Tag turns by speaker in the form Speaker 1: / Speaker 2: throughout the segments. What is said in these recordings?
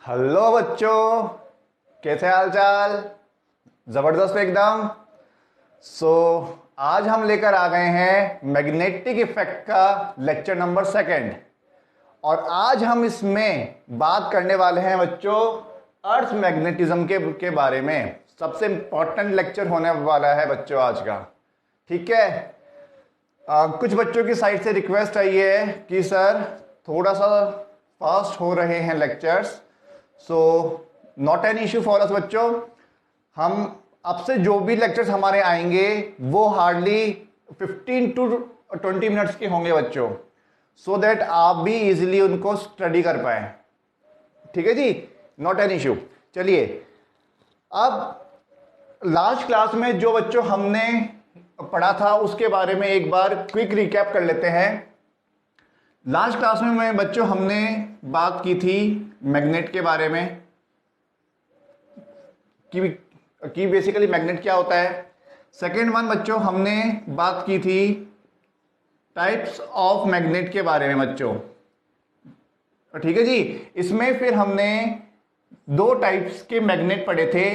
Speaker 1: Hello बच्चों, कैसे हाल चाल। जबरदस्त एकदम। आज हम लेकर आ गए हैं मैग्नेटिक इफेक्ट का लेक्चर नंबर 2 और आज हम इसमें बात करने वाले हैं बच्चों अर्थ मैग्नेटिज्म के बारे में। सबसे इंपॉर्टेंट लेक्चर होने वाला है बच्चों आज का। ठीक है। कुछ बच्चों की साइड से रिक्वेस्ट आई है कि सर थोड़ा सा फास्ट हो रहे हैं lectures, so not an issue for us बच्चों। हम अब से जो भी लेक्चर्स हमारे आएंगे वो हार्डली 15 to 20 मिनट्स के होंगे बच्चों, सो दैट आप भी इजीली उनको स्टडी कर पाए। ठीक है जी, नॉट एन इश्यू। चलिए, अब लास्ट क्लास में जो बच्चों हमने पढ़ा था उसके बारे में एक बार क्विक रिकैप कर लेते हैं। लास्ट क्लास में बच्चों हमने बात की थी मैग्नेट के बारे में कि बेसिकली मैग्नेट क्या होता है। सेकेंड वन बच्चों हमने बात की थी टाइप्स ऑफ मैग्नेट के बारे में बच्चों। ठीक है जी। इसमें फिर हमने 2 टाइप्स के मैग्नेट पढ़े थे।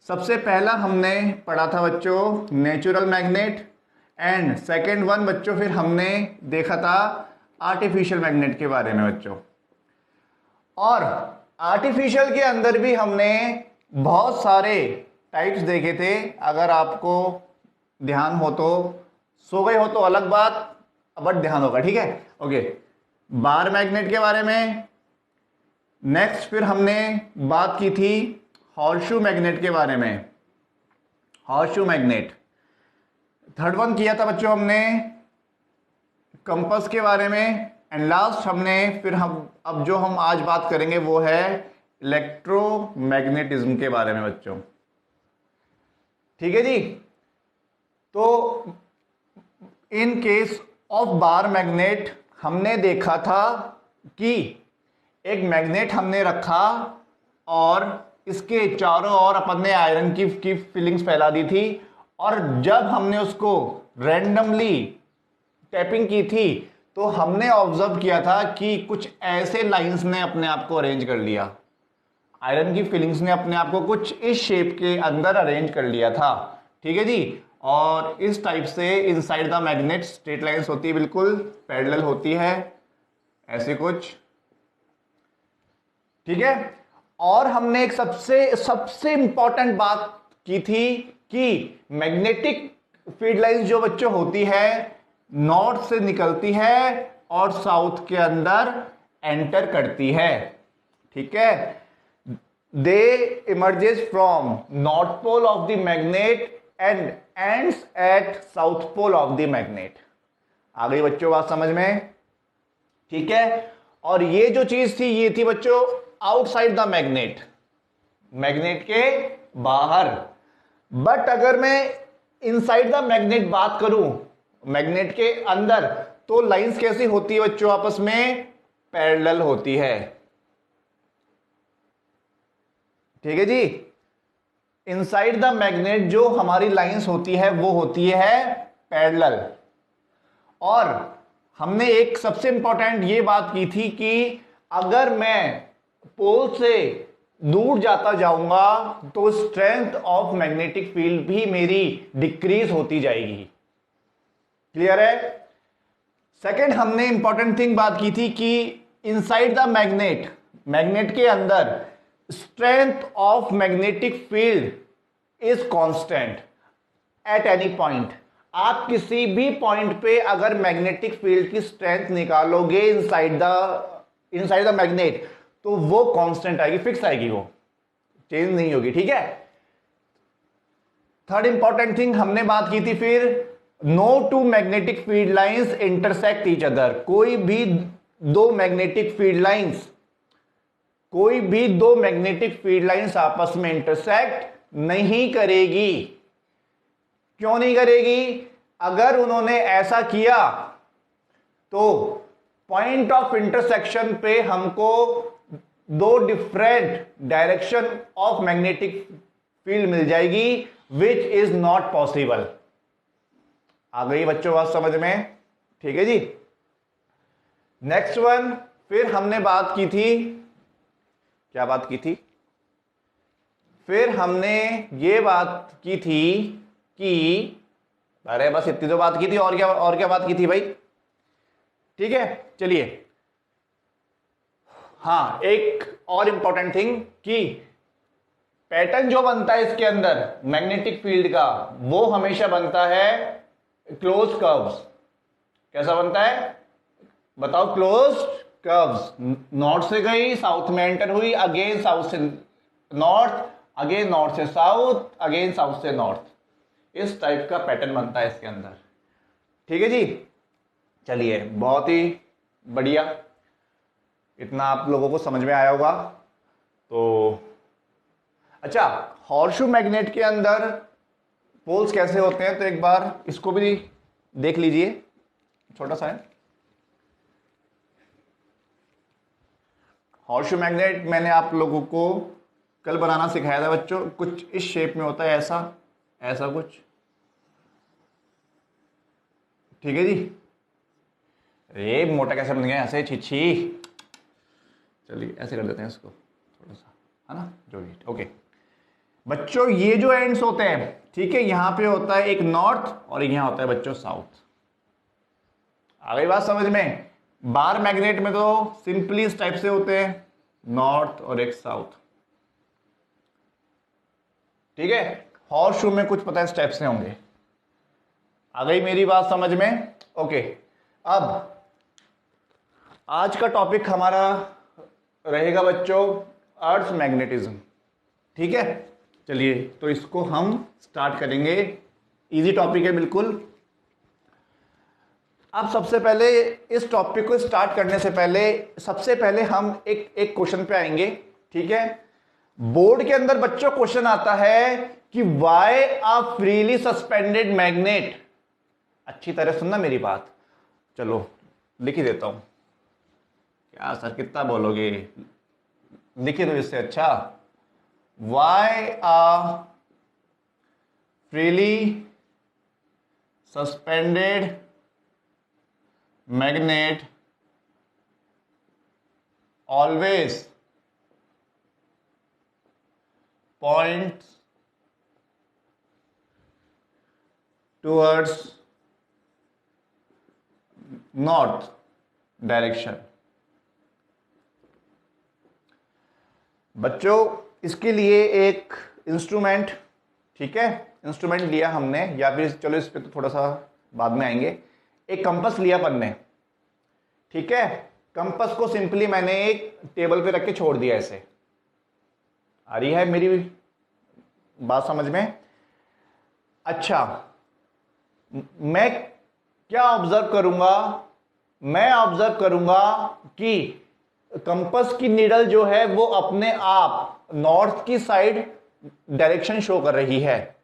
Speaker 1: सबसे पहला हमने पढ़ा था बच्चों natural magnet, and second one बच्चों फिर हमने देखा था आर्टिफिशियल मैग्नेट के बारे में बच्चों। और आर्टिफिशियल के अंदर भी हमने बहुत सारे टाइप्स देखे थे। अगर आपको ध्यान हो तो, सो गए हो तो अलग बात, बट ध्यान होगा। ठीक है, ओके। बार मैग्नेट के बारे में। नेक्स्ट फिर हमने बात की थी हॉर्सशू मैग्नेट के बारे में, हॉर्सशू मैग्नेट। थर्ड वन किया था बच्चों हमने कंपास के बारे में, एंड लास्ट हमने फिर अब जो हम आज बात करेंगे वो है इलेक्ट्रोमैग्नेटिज्म के बारे में बच्चों। ठीक है जी। तो in case of bar magnet हमने देखा था कि एक मैग्नेट हमने रखा और इसके चारों ओर अपन ने आयरन की फिलिंग्स फैला दी थी, और जब हमने उसको रैंडमली टैपिंग की थी तो हमने ऑब्जर्व किया था कि कुछ ऐसे लाइंस ने अपने आप को अरेंज कर लिया। आयरन की फिलिंग्स ने अपने आप को कुछ इस शेप के अंदर अरेंज कर लिया था। ठीक है जी। और इस टाइप से inside the magnet straight lines होती है, बिल्कुल पैरेलल होती है, ऐसे कुछ। ठीक है। और हमने एक सबसे इंपॉर्टेंट बात की थी कि मैग्नेटिक फील्ड लाइंस जो बच्चों होती है नॉर्थ से निकलती है और साउथ के अंदर एंटर करती है। ठीक है। They emerges from north pole of the magnet and ends at south pole of the magnet. आ गई बच्चों बात समझ में? ठीक है। और ये जो चीज थी ये थी बच्चों आउटसाइड द मैग्नेट, मैग्नेट के बाहर। बट अगर मैं इनसाइड द मैग्नेट बात करूं, मैग्नेट के अंदर, तो लाइंस कैसी होती है बच्चों? आपस में पैरेलल होती है। ठीक है जी। इनसाइड द मैग्नेट जो हमारी लाइंस होती है वो होती है पैरेलल। और हमने एक सबसे इंपॉर्टेंट ये बात की थी कि अगर मैं पोल से दूर जाता जाऊंगा तो स्ट्रेंथ ऑफ मैग्नेटिक फील्ड भी मेरी डिक्रीज होती जाएगी। क्लियर है? सेकंड हमने इंपॉर्टेंट थिंग बात की थी कि इनसाइड द मैग्नेट, मैग्नेट के अंदर strength of magnetic field is constant at any point. आप किसी भी पॉइंट पे अगर मैग्नेटिक फील्ड की स्ट्रेंथ निकालोगे इनसाइड द मैग्नेट तो वो कांस्टेंट आएगी, फिक्स आएगी, वो चेंज नहीं होगी। ठीक है। थर्ड इंपॉर्टेंट थिंग हमने बात की थी फिर no two magnetic field lines intersect each other. कोई भी दो मैग्नेटिक फील्ड लाइंस आपस में इंटरसेक्ट नहीं करेगी। क्यों नहीं करेगी? अगर उन्होंने ऐसा किया तो पॉइंट ऑफ इंटरसेक्शन पे हमको 2 different direction of magnetic field मिल जाएगी, विच इज नॉट पॉसिबल। आ गई बच्चों बात समझ में? ठीक है जी। नेक्स्ट वन फिर हमने बात की थी क्या बात की थी? फिर हमने ये बात की थी कि अरे बस इतनी तो बात की थी, और क्या बात की थी भाई? ठीक है, चलिए। हाँ, एक और इंपॉर्टेंट थिंग कि पैटर्न जो बनता है इसके अंदर मैग्नेटिक फील्ड का, वो हमेशा बनता है क्लोज कर्व्स। कैसा बनता है बताओ? Close curves. नॉर्थ से गई, साउथ में एंटर हुई, अगेन साउथ से नॉर्थ, अगेन नॉर्थ से साउथ, अगेन साउथ से नॉर्थ। इस टाइप का पैटर्न बनता है इसके अंदर। ठीक है जी, चलिए, बहुत ही बढ़िया। इतना आप लोगों को समझ में आया होगा। तो अच्छा, हॉर्सशू मैग्नेट के अंदर पोल्स कैसे होते हैं, तो एक बार इसको भी देख लीजिए, छोटा सा है। हॉर्सशू मैग्नेट मैंने आप लोगों को कल बनाना सिखाया था बच्चों। कुछ इस शेप में होता है, ऐसा कुछ। ठीक है जी। ये मोटा कैसे बन गया ऐसे? छिछी। चलिए ऐसे कर देते हैं इसको थोड़ा सा, है ना, जो भी। ओके बच्चों, ये जो एंड्स होते हैं, ठीक है, यहां पे होता है एक नॉर्थ और यहां होता है बच्चों साउथ। आ गई बात समझ में? बार मैग्नेट में तो सिंपली इस टाइप से होते हैं, नॉर्थ और एक साउथ। ठीक है, हॉर्सशू में कुछ पता है इस टाइप से होंगे। आ गई मेरी बात समझ में? ओके, अब आज का टॉपिक हमारा रहेगा बच्चों अर्थ मैग्नेटिज्म। ठीक है, चलिए तो इसको हम स्टार्ट करेंगे। इजी टॉपिक है बिल्कुल। अब सबसे पहले इस टॉपिक को स्टार्ट करने से पहले सबसे पहले हम एक क्वेश्चन पे आएंगे। ठीक है, बोर्ड के अंदर बच्चों क्वेश्चन आता है कि why a freely suspended magnet. अच्छी तरह सुनना मेरी बात, चलो लिख ही देता हूं। क्या सर कितना बोलोगे, लिखी दो इससे अच्छा। Y a freely suspended magnet always points towards north direction. बच्चों इसके लिए एक इंस्ट्रूमेंट, ठीक है, इंस्ट्रूमेंट लिया हमने, या फिर चलो इस पे तो थोड़ा सा बाद में आएंगे। एक कंपास लिया अपन ने, ठीक है। कंपास को सिंपली मैंने एक टेबल पे रख के छोड़ दिया ऐसे। आ रही है मेरी बात समझ में? अच्छा, मैं क्या ऑब्जर्व करूंगा? मैं ऑब्जर्व करूंगा कि कंपास की नीडल जो है वो अपने आप नॉर्थ की साइड डायरेक्शन शो कर रही है।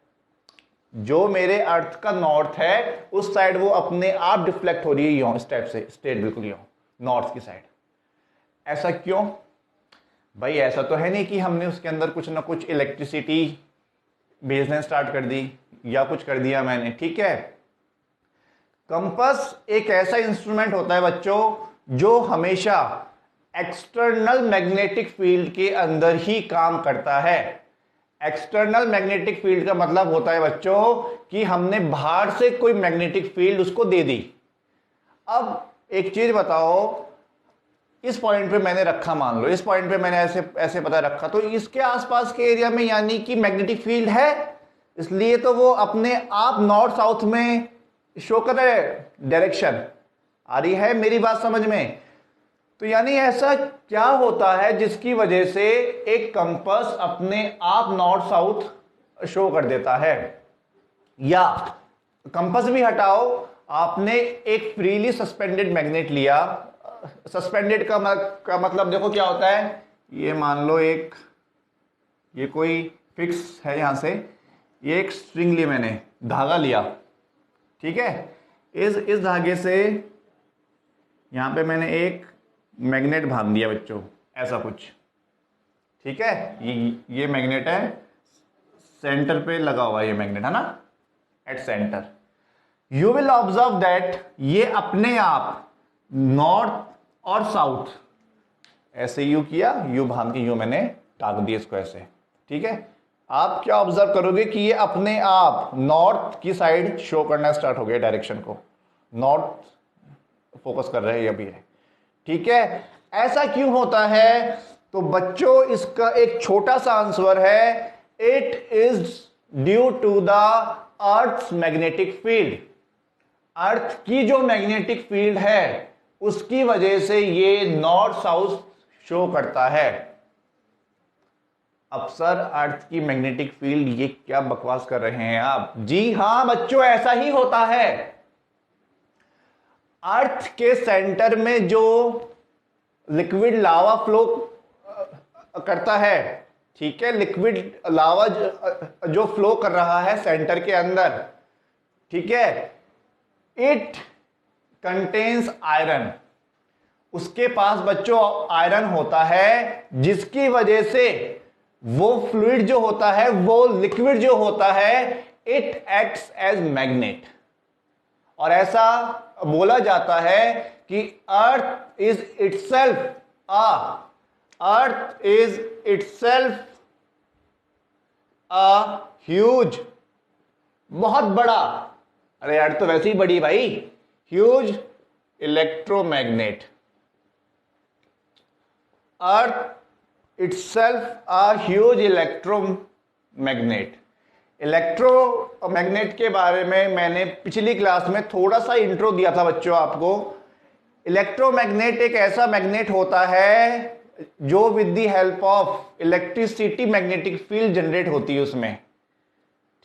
Speaker 1: जो मेरे अर्थ का नॉर्थ है उस साइड वो अपने आप डिफ्लेक्ट हो रही है, यूं स्टेप से स्ट्रेट, बिल्कुल यूं नॉर्थ की साइड। ऐसा क्यों भाई? ऐसा तो है नहीं कि हमने उसके अंदर कुछ ना कुछ इलेक्ट्रिसिटी भेजना स्टार्ट कर दी या कुछ कर दिया मैंने, ठीक है। कंपास एक ऐसा इंस्ट्रूमेंट होता है बच्चों जो हमेशा एक्सटर्नल मैग्नेटिक फील्ड के अंदर ही काम करता है। एक्सटर्नल मैग्नेटिक फील्ड का मतलब होता है बच्चों कि हमने बाहर से कोई मैग्नेटिक फील्ड उसको दे दी। अब एक चीज बताओ, इस पॉइंट पे मैंने रखा, मान लो इस पॉइंट पे मैंने ऐसे ऐसे पता रखा, तो इसके आसपास के एरिया में यानी कि मैग्नेटिक फील्ड है, इसलिए तो वो अपने आप नॉर्थ साउथ में शो कर रहे हैं डायरेक्शन। आ रही है मेरी बात समझ में? तो यानी ऐसा क्या होता है जिसकी वजह से एक कंपास अपने आप नॉर्थ साउथ शो कर देता है? या कंपास भी हटाओ, आपने एक फ्रीली सस्पेंडेड मैग्नेट लिया। सस्पेंडेड का मतलब देखो क्या होता है। ये मान लो एक, ये कोई फिक्स है, यहां से ये एक स्ट्रिंग ली मैंने, धागा लिया, ठीक है। इस धागे से यहां पे मैंने एक मैग्नेट बांध दिया बच्चों, ऐसा कुछ, ठीक है। ये मैग्नेट है, सेंटर पे लगा हुआ ये मैग्नेट, है ना, at centre. You will observe that ये अपने आप नॉर्थ और साउथ ऐसे यू किया, यू भान के यू मैंने टाक दिया इसको ऐसे, ठीक है। आप क्या ऑब्जर्व करोगे कि ये अपने आप नॉर्थ की साइड शो करना स्टार्ट हो गया, डायरेक्शन को नॉर्थ फोकस कर रहे हैं अभी है, ठीक है। ऐसा क्यों होता है? तो बच्चों इसका एक छोटा सा आंसर है, it is due to the earth magnetic field. Earth की जो मैग्नेटिक फील्ड है उसकी वजह से ये नॉर्थ साउथ शो करता है। अब सर अर्थ की मैग्नेटिक फील्ड, ये क्या बकवास कर रहे हैं आप? जी हां बच्चों, ऐसा ही होता है। अर्थ के सेंटर में जो लिक्विड लावा फ्लो करता है, ठीक है, लिक्विड लावा जो फ्लो कर रहा है सेंटर के अंदर, ठीक है, इट कंटेन्स आयरन। उसके पास बच्चों आयरन होता है, जिसकी वजह से वो फ्लूइड जो होता है, वो लिक्विड जो होता है, इट एक्ट्स एज मैग्नेट। और ऐसा बोला जाता है कि earth is itself a huge, बहुत बड़ा, अरे अर्थ तो वैसे ही बड़ी भाई, huge electromagnet. Earth itself a huge electromagnet. Electromagnet के बारे में मैंने पिछली क्लास में थोड़ा सा इंट्रो दिया था बच्चों आपको। इलेक्ट्रोमैग्नेट एक ऐसा मैग्नेट होता है जो with the help of electricity magnetic field generate होती है उसमें,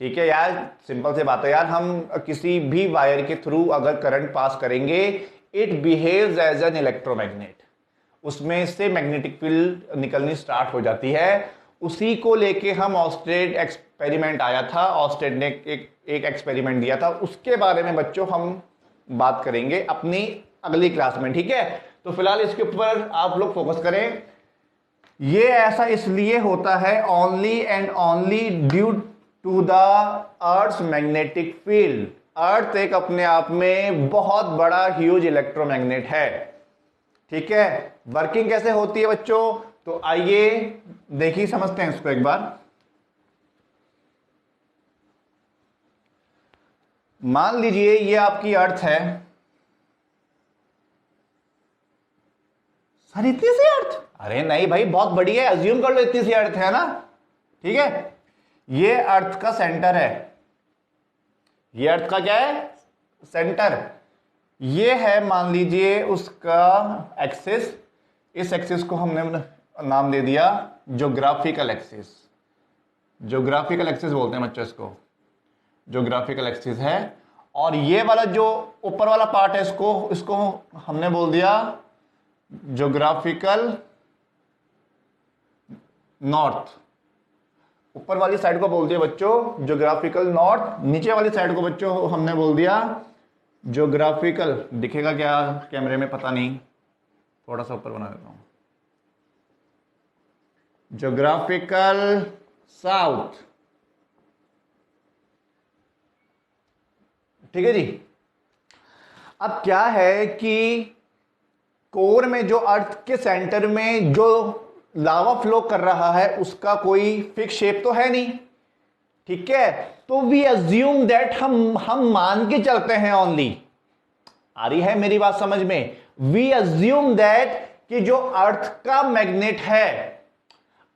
Speaker 1: ठीक है यार। सिंपल से बात है यार, हम किसी भी वायर के थ्रू अगर करंट पास करेंगे, it behaves as an electromagnet, उसमें से मैग्नेटिक फील्ड निकलनी स्टार्ट हो जाती है। उसी को लेके हम ऑस्टेड एक्सपेरिमेंट आया था, ऑस्टेड ने एक एक्सपेरिमेंट दिया था, उसके बारे में बच्चों हम बात करेंगे अपनी अगली क्लास में, ठीक है। तो फिलहाल इसके ऊपर आप लोग फोकस करें। ये ऐसा इसलिए होता है only and only due to the earth magnetic field. Earth एक अपने आप में बहुत बड़ा ह्यूज इलेक्ट्रोमैग्नेट है, ठीक है। वर्किंग कैसे होती है बच्चों? तो आइए देखिए, समझते हैं इसको एक बार। मान लीजिए ये आपकी अर्थ है, सर इतनी सी अर्थ? अरे नहीं भाई, बहुत बड़ी है, अज्यूम कर लो इतनी सी अर्थ है ना, ठीक है। ये अर्थ का सेंटर है, ये अर्थ का क्या है? सेंटर। ये है मान लीजिए उसका एक्सिस, इस एक्सिस को हमने नाम दे दिया ज्योग्राफिकल एक्सिस। ज्योग्राफिकल एक्सिस बोलते हैं बच्चों इसको, ज्योग्राफिकल एक्सिस है। और ये वाला जो ऊपर वाला पार्ट है, इसको हमने बोल दिया ज्योग्राफिकल नॉर्थ। ऊपर वाली साइड को बोल दिया बच्चों ज्योग्राफिकल नॉर्थ, नीचे वाली साइड को बच्चों हमने बोल दिया ज्योग्राफिकल, दिखेगा क्या कैमरे में पता नहीं, थोड़ा सा ऊपर बना देता हूं, ज्योग्राफिकल साउथ, ठीक है जी। अब क्या है कि कोर में जो अर्थ के सेंटर में जो लावा फ्लो कर रहा है उसका कोई फिक्स शेप तो है नहीं, ठीक है। तो वी अज्यूम दैट हम मान के चलते हैं ओनली, आ रही है मेरी बात समझ में? वी अज्यूम दैट कि जो अर्थ का मैग्नेट है,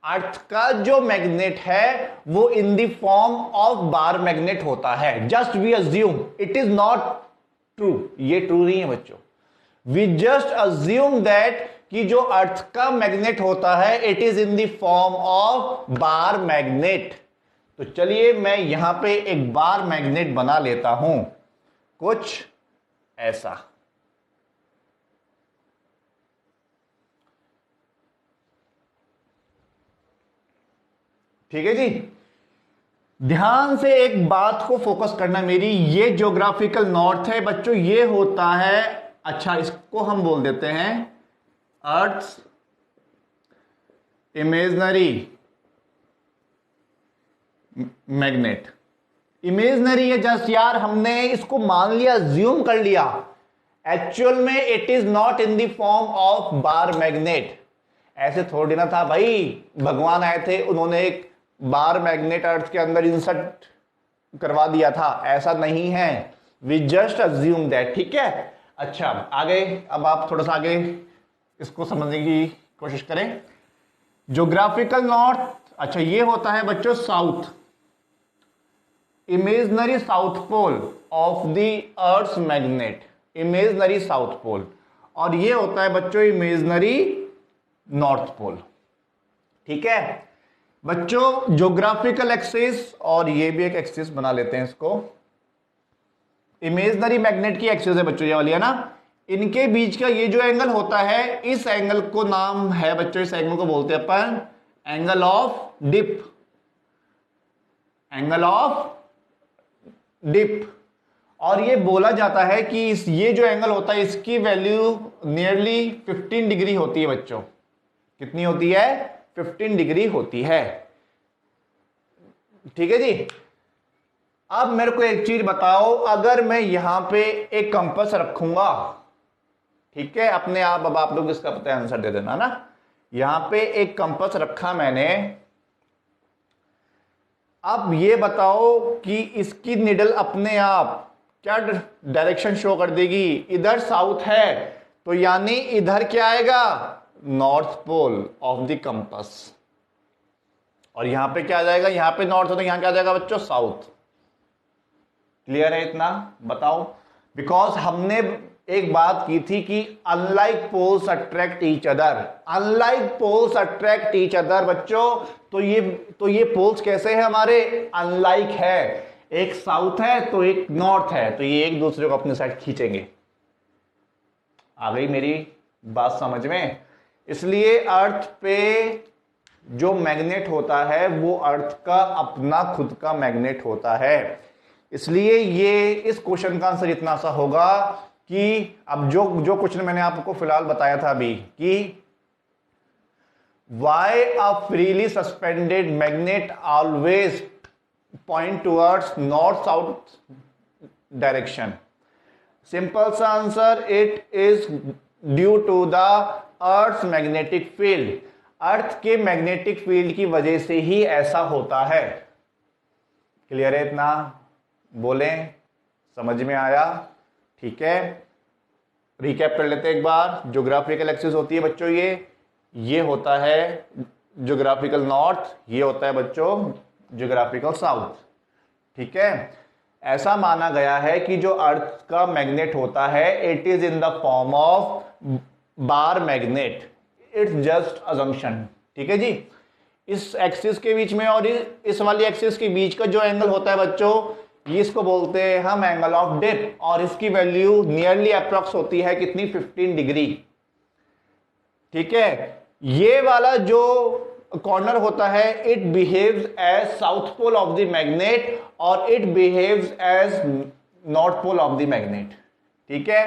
Speaker 1: अर्थ का जो मैग्नेट है वो in the form of bar magnet होता है। Just we assume, it is not true, ये ट्रू नहीं है बच्चों। वी जस्ट अज्यूम दैट कि जो अर्थ का मैग्नेट होता है it is in the form of bar magnet. तो चलिए मैं यहां पे एक बार मैग्नेट बना लेता हूं, कुछ ऐसा, ठीक है जी। ध्यान से एक बात को फोकस करना मेरी, ये ज्योग्राफिकल नॉर्थ है बच्चों, ये होता है, अच्छा इसको हम बोल देते हैं अर्थ इमेजनरी मैग्नेट। इमेजनरी है जस्ट यार, हमने इसको मान लिया, ज्यूम कर लिया। एक्चुअल में it is not in the form of bar magnet, ऐसे थोड़ी ना था भाई, भगवान आए थे उन्होंने एक बार मैग्नेट अर्थ के अंदर इंसर्ट करवा दिया था, ऐसा नहीं है। वी जस्ट अज्यूम दैट, ठीक है। अच्छा आगे, अब आप थोड़ा सा आगे इसको समझने की कोशिश करें। ज्योग्राफिकल नॉर्थ, अच्छा ये होता है बच्चों south, imaginary south pole of the earth magnet, imaginary south pole, और ये होता है बच्चों इमेजनरी नॉर्थ पोल, ठीक है बच्चों। ज्योग्राफिकल एक्सिस, और ये भी एक एक्सिस बना लेते हैं इसको, इमेजनरी मैग्नेट की एक्सिस है बच्चों ये वाली, है ना। इनके बीच का ये जो एंगल होता है, इस एंगल को नाम है बच्चों, इस एंगल को बोलते हैं अपन angle of dip, angle of dip. और ये बोला जाता है कि ये जो एंगल होता है इसकी वैल्यू नियरली 15 डिग्री होती है बच्चों। कितनी होती है? 15 डिग्री होती है, ठीक है जी। अब मेरे को एक चीज बताओ, अगर मैं यहां पे एक कंपास रखूंगा, ठीक है, अपने आप, अब आप लोग इसका पता आंसर दे देना ना। यहां पे एक कंपास रखा मैंने, अब ये बताओ कि इसकी निडल अपने आप क्या डायरेक्शन शो कर देगी? इधर साउथ है तो यानी इधर क्या आएगा? North pole of the compass. और यहां पे क्या आ जाएगा? यहां पे नॉर्थ है तो यहां क्या आ जाएगा बच्चों? साउथ। क्लियर है इतना? बताओ। बिकॉज हमने एक बात की थी कि unlike poles attract each other, unlike poles attract each other बच्चों। तो ये पोल्स कैसे हैं हमारे? अनलाइक है, एक साउथ है तो एक नॉर्थ है, तो ये एक दूसरे को अपने साइड खींचेंगे। आ गई मेरी बात समझ में? इसलिए अर्थ पे जो मैग्नेट होता है वो अर्थ का अपना खुद का मैग्नेट होता है। इसलिए ये इस क्वेश्चन का आंसर इतना सा होगा कि अब जो क्वेश्चन मैंने आपको फिलहाल बताया था अभी कि why a freely suspended magnet always point towards north south direction. Simple सा answer, it is due to the earth magnetic field. Earth के मैग्नेटिक फील्ड की वजह से ही ऐसा होता है। क्लियर है इतना? बोलें, समझ में आया? ठीक है, रिकैप कर लेते हैं एक बार। ज्योग्राफिकल एक्सिस होती है बच्चों ये होता है ज्योग्राफिकल नॉर्थ, ये होता है बच्चों ज्योग्राफिकल साउथ, ठीक है। ऐसा माना गया है कि जो अर्थ का मैग्नेट होता है it is in the form of bar magnet, it's just assumption, ठीक है जी। इस एक्सिस के बीच में और इस वाली एक्सिस के बीच का जो एंगल होता है बच्चों, ये इसको बोलते हैं हम एंगल ऑफ डिप, और इसकी वैल्यू नियरली अप्रॉक्स होती है कितनी? 15 डिग्री, ठीक है। ये वाला जो कॉर्नर होता है it behaves as south pole of the magnet और it behaves as north pole of the magnet, ठीक है।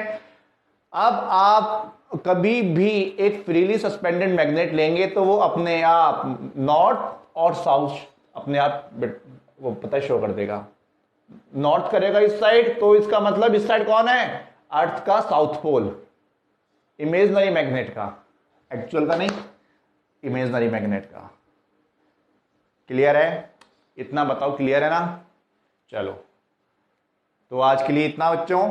Speaker 1: अब आप कभी भी एक फ्रीली सस्पेंडेड मैग्नेट लेंगे तो वो अपने आप नॉर्थ और साउथ अपने आप वो पता शो कर देगा। नॉर्थ करेगा इस साइड तो इसका मतलब इस साइड कौन है? अर्थ का साउथ पोल, इमेजनरी मैग्नेट का, एक्चुअल का नहीं, इमेजनरी मैग्नेट का। क्लियर है? इतना बताओ, क्लियर है ना? चलो, तो आज के लिए इतना बच्चों।